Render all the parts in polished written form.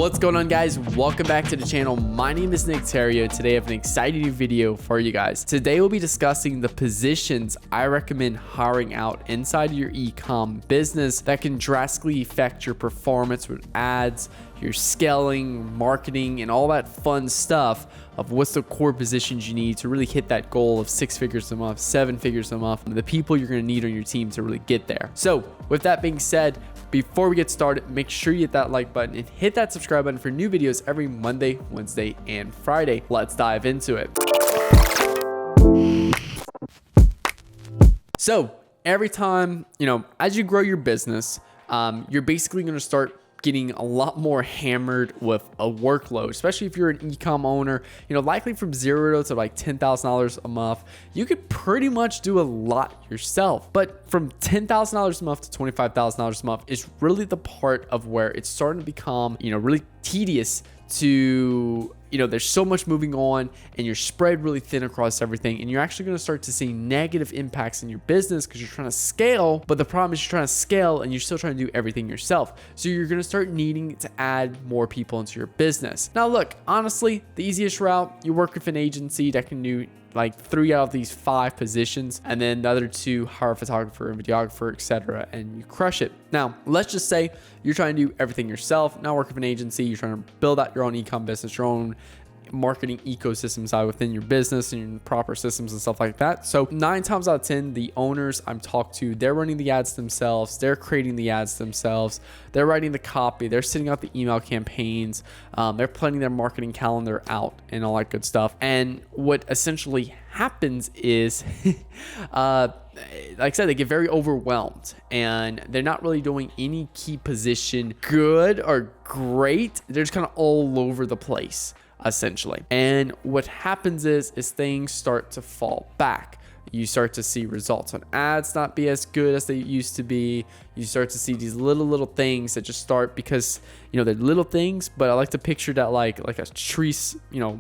What's going on, guys? Welcome back to the channel. My name is Nick Theriot. Today I have an exciting video for you guys. Today we'll be discussing the positions I recommend hiring out inside your e-com business that can drastically affect your performance with ads, your scaling, marketing, and all that fun stuff of what's the core positions you need to really hit that goal of 6 figures a month, 7 figures a month, and the people you're gonna need on your team to really get there. So with that being said, before we get started, make sure you hit that like button and hit that subscribe button for new videos every Monday, Wednesday, and Friday. Let's dive into it. So every time, as you grow your business, you're basically gonna start getting a lot more hammered with a workload, especially if you're an e-com owner, likely from $0 to like $10,000 a month, you could pretty much do a lot yourself. But from $10,000 a month to $25,000 a month is really the part of where it's starting to become, really tedious to, there's so much moving on and you're spread really thin across everything. And you're actually going to start to see negative impacts in your business because you're trying to scale. But the problem is you're trying to scale and you're still trying to do everything yourself. So you're going to start needing to add more people into your business. Now, look, honestly, the easiest route, you work with an agency that can do like 3 out of these 5 positions, and then the other 2 hire a photographer and videographer, etc., and you crush it. Now, let's just say you're trying to do everything yourself, not work with an agency, you're trying to build out your own e-com business, your own marketing ecosystem side within your business and your proper systems and stuff like that. So 9 times out of 10, the owners I'm talked to, they're running the ads themselves, they're creating the ads themselves, they're writing the copy, they're sending out the email campaigns, they're planning their marketing calendar out and all that good stuff. And what essentially happens is, like I said, they get very overwhelmed and they're not really doing any key position good or great. They're just kind of all over the place, essentially. And what happens is things start to fall back. You start to see results on ads not be as good as they used to be. You start to see these little things that just start because, they're little things, but I like to picture that like a tree,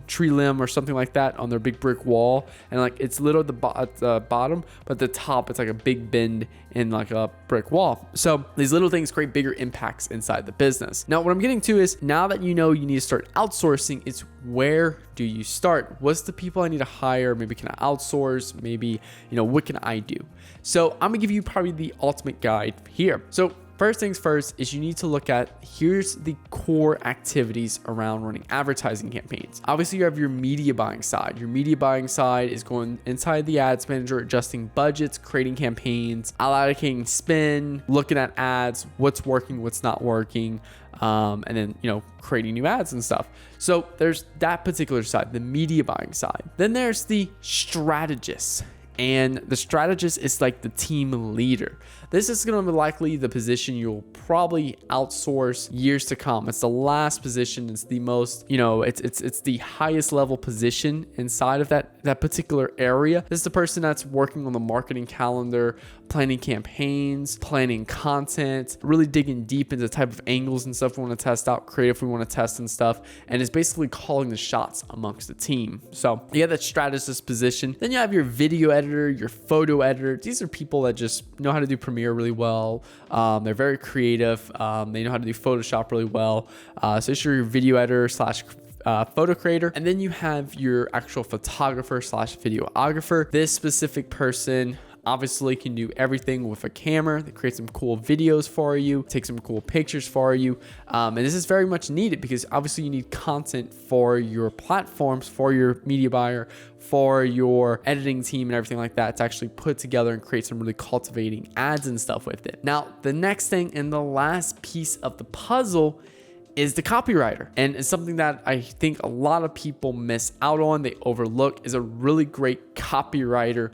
tree limb or something like that on their big brick wall. And like it's little at the bottom, but at the top, it's like a big bend in like a brick wall. So these little things create bigger impacts inside the business. Now, what I'm getting to is now that you need to start outsourcing, it's where do you start? What's the people I need to hire? Maybe can I outsource? Maybe, what can I do? So I'm gonna give you probably the ultimate guide here. So first things first is you need to look at, here's the core activities around running advertising campaigns. Obviously, you have your media buying side. Your media buying side is going inside the ads manager, adjusting budgets, creating campaigns, allocating spend, looking at ads, what's working, what's not working, and then, creating new ads and stuff. So there's that particular side, the media buying side. Then there's the strategist. And the strategist is like the team leader. This is going to be likely the position you'll probably outsource years to come. It's the last position. It's the most, it's the highest level position inside of that particular area. This is the person that's working on the marketing calendar, planning campaigns, planning content, really digging deep into the type of angles and stuff we want to test out, creative we want to test and stuff. And it's basically calling the shots amongst the team. So you have that strategist position. Then you have your video editor, your photo editor. These are people that just know how to do Premiere really well. They're very creative. They know how to do Photoshop really well. So it's your video editor / photo creator. And then you have your actual photographer / videographer. This specific person obviously can do everything with a camera. They create some cool videos for you, take some cool pictures for you. And this is very much needed because obviously you need content for your platforms, for your media buyer, for your editing team and everything like that to actually put together and create some really cultivating ads and stuff with it. Now, the next thing and the last piece of the puzzle is the copywriter. And it's something that I think a lot of people miss out on, they overlook, is a really great copywriter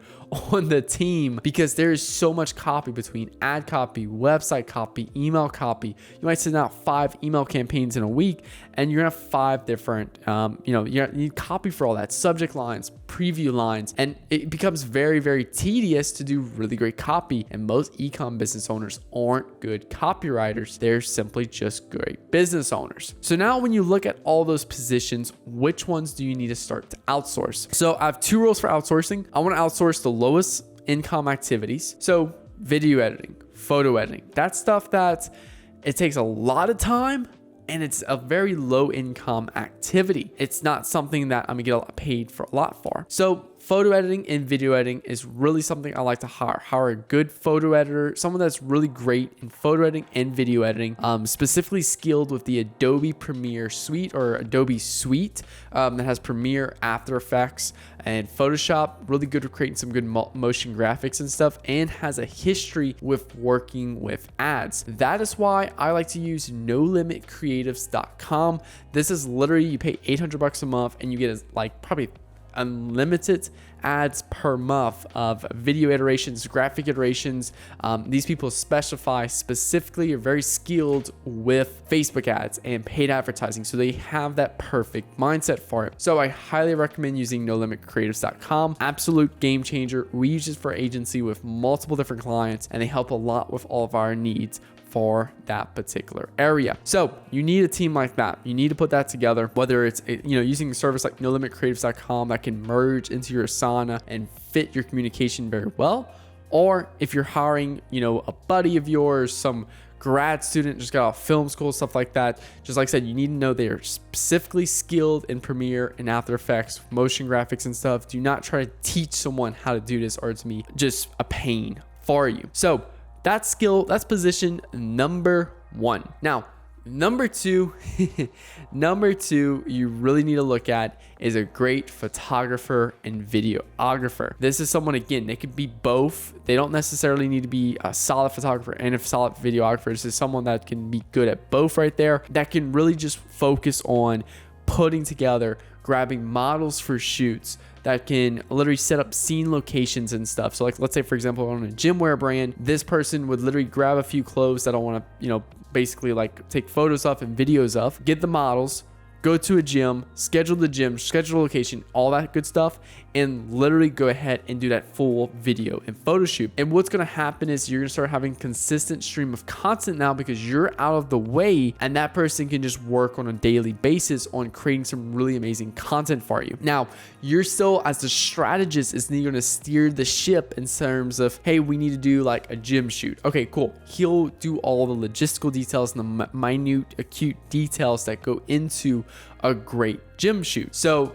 on the team because there is so much copy between ad copy, website copy, email copy. You might send out 5 email campaigns in a week and you're gonna have 5 different, you need copy for all that, subject lines, preview lines, and it becomes very, very tedious to do really great copy. And most e-com business owners aren't good copywriters. They're simply just great business owners. So now when you look at all those positions, which ones do you need to start to outsource? So I have 2 rules for outsourcing. I want to outsource the lowest income activities. So video editing, photo editing, that stuff that it takes a lot of time, and it's a very low income activity. It's not something that I'm gonna get paid for a lot for. So photo editing and video editing is really something I like to hire a good photo editor, someone that's really great in photo editing and video editing, specifically skilled with the Adobe Premiere Suite or Adobe Suite that has Premiere, After Effects, and Photoshop. Really good at creating some good motion graphics and stuff, and has a history with working with ads. That is why I like to use NoLimitCreatives.com. This is literally, you pay $800 a month and you get like probably unlimited ads per month of video iterations, graphic iterations. These people specifically are very skilled with Facebook ads and paid advertising, so they have that perfect mindset for it. So I highly recommend using NoLimitCreatives.com. Absolute game changer. We use it for agency with multiple different clients, and they help a lot with all of our needs for that particular area. So you need a team like that. You need to put that together, whether it's using a service like NoLimitCreatives.com that can merge into your Asana and fit your communication very well, or if you're hiring a buddy of yours, some grad student just got off film school, stuff like that. Just like I said, you need to know they are specifically skilled in Premiere and After Effects, motion graphics and stuff. Do not try to teach someone how to do this, or it's me just a pain for you. So that's position number one. Now, number two you really need to look at is a great photographer and videographer. This is someone, again, they could be both. They don't necessarily need to be a solid photographer and a solid videographer. This is someone that can be good at both right there, that can really just focus on putting together, grabbing models for shoots, that can literally set up scene locations and stuff. So like, let's say for example, on a gym wear brand, this person would literally grab a few clothes that I want to, basically like take photos of and videos of, get the models, go to a gym, schedule the location, all that good stuff, and literally go ahead and do that full video and photo shoot. And what's going to happen is you're going to start having consistent stream of content now, because you're out of the way, and that person can just work on a daily basis on creating some really amazing content for you. Now, you're still, as the strategist, is going to steer the ship in terms of, hey, we need to do like a gym shoot. Okay, cool. He'll do all the logistical details and the minute, acute details that go into a great gym shoot. So,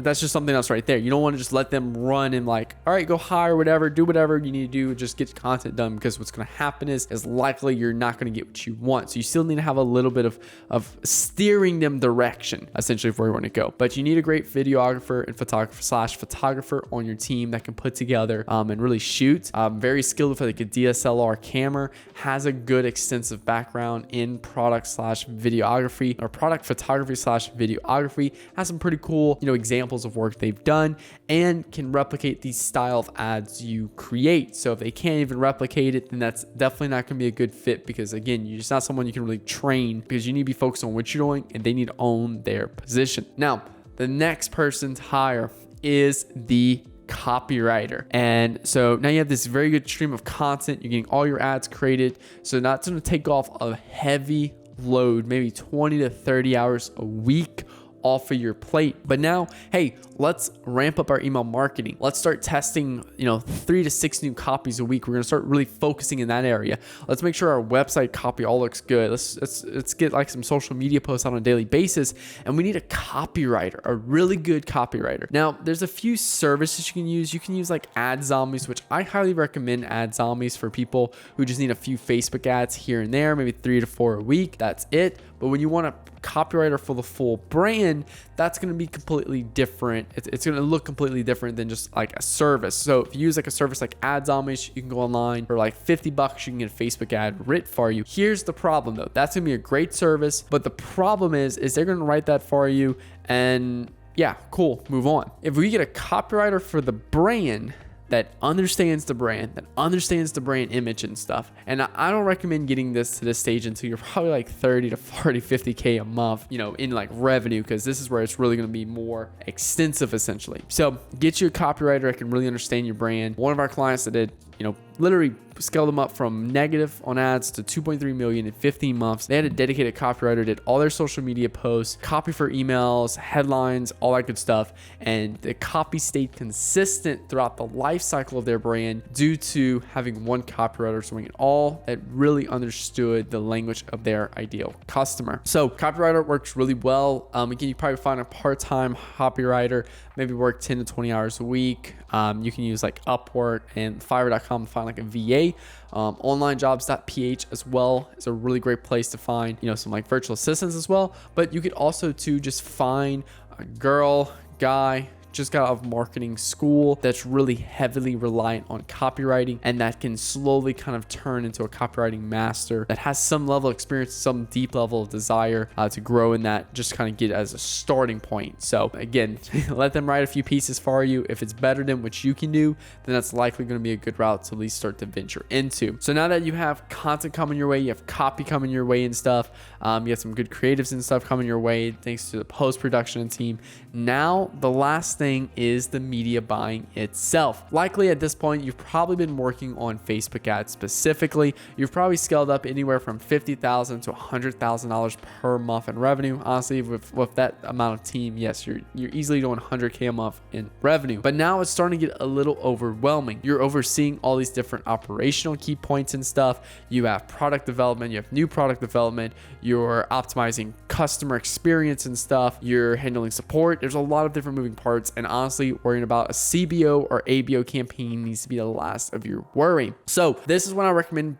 that's just something else right there. You don't want to just let them run and like, all right, go hire whatever, do whatever you need to do, just get content done, because what's going to happen is likely you're not going to get what you want. So you still need to have a little bit of steering them direction, essentially, of where you want to go. But you need a great videographer and photographer on your team that can put together and really shoot. Very skilled with like a DSLR camera, has a good extensive background in product/videography or product photography/videography, has some pretty cool, examples of work they've done, and can replicate the style of ads you create. So if they can't even replicate it, then that's definitely not going to be a good fit, because again, you're just not someone you can really train, because you need to be focused on what you're doing and they need to own their position. Now, the next person to hire is the copywriter. And so now you have this very good stream of content. You're getting all your ads created. So that's going to take off a heavy load, maybe 20 to 30 hours a week off of your plate. But now, hey, let's ramp up our email marketing. Let's start testing, 3 to 6 new copies a week. We're going to start really focusing in that area. Let's make sure our website copy all looks good. Let's get like some social media posts on a daily basis. And we need a copywriter, a really good copywriter. Now, there's a few services you can use. You can use like Ad Zombies, which I highly recommend Ad Zombies for people who just need a few Facebook ads here and there, maybe 3 to 4 a week. That's it. But when you want a copywriter for the full brand, that's going to be completely different. It's going to look completely different than just like a service. So if you use like a service like Ad Zombies, you can go online for like $50. You can get a Facebook ad written for you. Here's the problem though. That's going to be a great service, but the problem is they're going to write that for you, and yeah, cool, move on. If we get a copywriter for the brand that understands the brand, image and stuff. And I don't recommend getting this to this stage until you're probably like 30 to 40, 50K a month, in like revenue, because this is where it's really going to be more extensive essentially. So get you a copywriter that can really understand your brand. One of our clients that did literally scaled them up from negative on ads to 2.3 million in 15 months. They had a dedicated copywriter, did all their social media posts, copy for emails, headlines, all that good stuff. And the copy stayed consistent throughout the life cycle of their brand due to having one copywriter doing it all that really understood the language of their ideal customer. So Copywriter works really well. Again, you probably find a part-time copywriter, maybe work 10 to 20 hours a week. You can use like Upwork and Fiverr.com to find like a VA. Onlinejobs.ph as well is a really great place to find, some like virtual assistants as well. But you could also just find a girl, guy, just got out of marketing school that's really heavily reliant on copywriting, and that can slowly kind of turn into a copywriting master that has some level of experience, some deep level of desire to grow in that, just kind of get it as a starting point. So again, let them write a few pieces for you. If it's better than what you can do, then that's likely going to be a good route to at least start to venture into. So now that you have content coming your way, you have copy coming your way and stuff, you have some good creatives and stuff coming your way thanks to the post-production team. Now the last thing is the media buying itself. Likely at this point, you've probably been working on Facebook ads specifically. You've probably scaled up anywhere from $50,000 to $100,000 per month in revenue. Honestly, with that amount of team, yes, you're easily doing $100K a month in revenue. But now it's starting to get a little overwhelming. You're overseeing all these different operational key points and stuff. You have product development, you have new product development, you're optimizing customer experience and stuff, you're handling support. There's a lot of different moving parts, and honestly, worrying about a CBO or ABO campaign needs to be the last of your worry. So this is when I recommend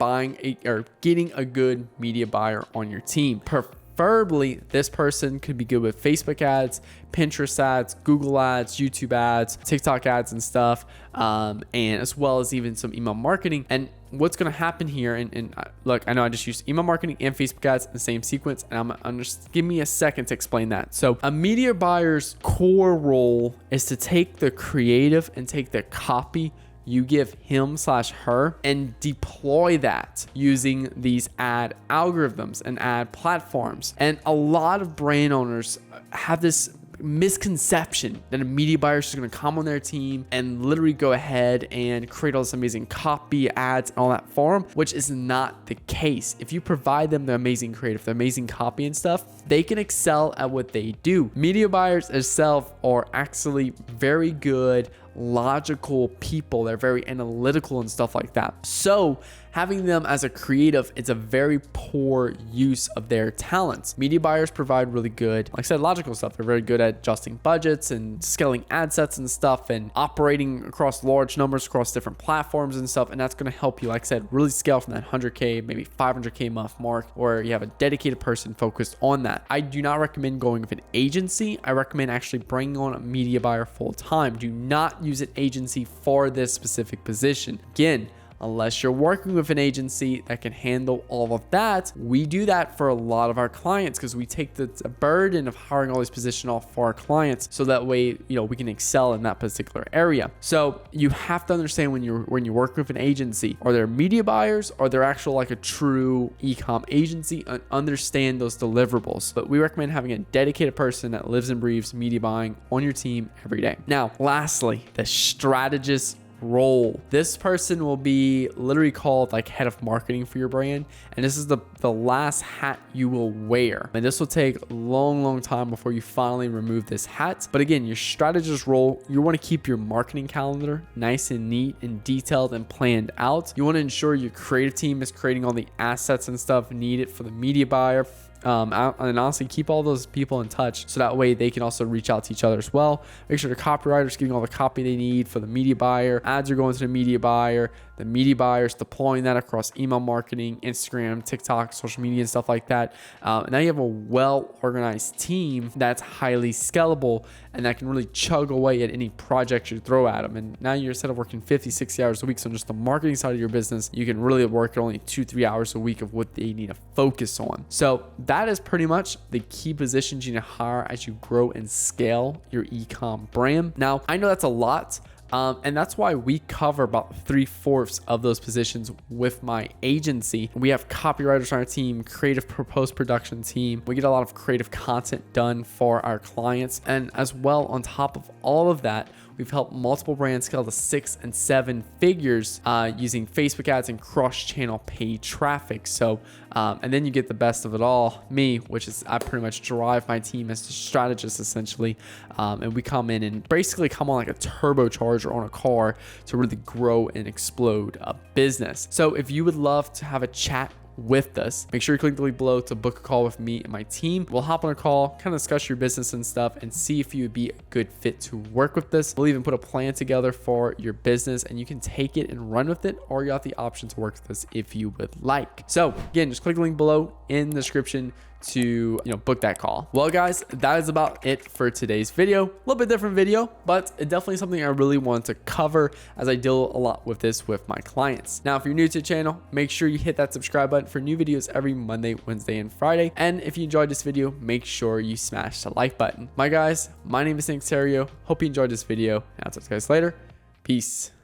getting a good media buyer on your team. Preferably, this person could be good with Facebook ads, Pinterest ads, Google ads, YouTube ads, TikTok ads and stuff, and as well as even some email marketing. And what's going to happen here, and look, I know I just used email marketing and Facebook ads in the same sequence, and give me a second to explain that. So a media buyer's core role is to take the creative and take the copy you give him/her and deploy that using these ad algorithms and ad platforms. And a lot of brand owners have this misconception that a media buyer is just going to come on their team and literally go ahead and create all this amazing copy, ads, and all that for them, which is not the case. If you provide them the amazing creative, the amazing copy and stuff, they can excel at what they do. Media buyers themselves are actually very good, logical people. They're very analytical and stuff like that. So having them as a creative, it's a very poor use of their talents. Media buyers provide really good, like I said, logical stuff. They're very good at adjusting budgets and scaling ad sets and stuff and operating across large numbers across different platforms and stuff. And that's going to help you, like I said, really scale from that 100K, maybe 500K month mark, where you have a dedicated person focused on that. I do not recommend going with an agency. I recommend actually bringing on a media buyer full time. Do not use an agency for this specific position. Again, unless you're working with an agency that can handle all of that. We do that for a lot of our clients because we take the burden of hiring all these positions off for our clients, so that way, we can excel in that particular area. So you have to understand when you're working with an agency, are there media buyers, or they're actual like a true e-com agency, and understand those deliverables. But we recommend having a dedicated person that lives and breathes media buying on your team every day. Now, lastly, the strategist role. This person will be literally called like head of marketing for your brand, and this is the last hat you will wear, and this will take a long time before you finally remove this hat. But again, your strategist role, you want to keep your marketing calendar nice and neat and detailed and planned out. You want to ensure your creative team is creating all the assets and stuff needed for the media buyer, and honestly, keep all those people in touch so that way they can also reach out to each other as well. Make sure the copywriter's getting all the copy they need for the media buyer. Ads are going to the media buyer. The media buyer's deploying that across email marketing, Instagram, TikTok, social media, and stuff like that. Now you have a well-organized team that's highly scalable and that can really chug away at any project you throw at them. And now you're, instead of working 50, 60 hours a week, so just the marketing side of your business, you can really work at only 2-3 hours a week of what they need to focus on. So that is pretty much the key positions you need to hire as you grow and scale your e-com brand. Now, I know that's a lot. And that's why we cover about 3/4 of those positions with my agency. We have copywriters on our team, creative post-production team. We get a lot of creative content done for our clients. And as well, on top of all of that, We've helped multiple brands scale to 6 and 7 figures using Facebook ads and cross-channel paid traffic. So, and then you get the best of it all, me, which is I pretty much drive my team as a strategist essentially. And we come in and basically come on like a turbocharger on a car to really grow and explode a business. So if you would love to have a chat with us, make sure you click the link below to book a call with me and my team. We'll hop on a call, kind of discuss your business and stuff, and see if you would be a good fit to work with this. We'll even put a plan together for your business, and you can take it and run with it, or you got the option to work with us if you would like. So again, just click the link below in the description to book that call. Well guys, that is about it for today's video. A little bit different video, but it definitely something I really want to cover as I deal a lot with this with my clients. Now if you're new to the channel, make sure you hit that subscribe button for new videos every Monday, Wednesday, and Friday. And if you enjoyed this video, make sure you smash the like button. My guys, my name is Nick Theriot. Hope you enjoyed this video, and I'll talk to you guys later. Peace.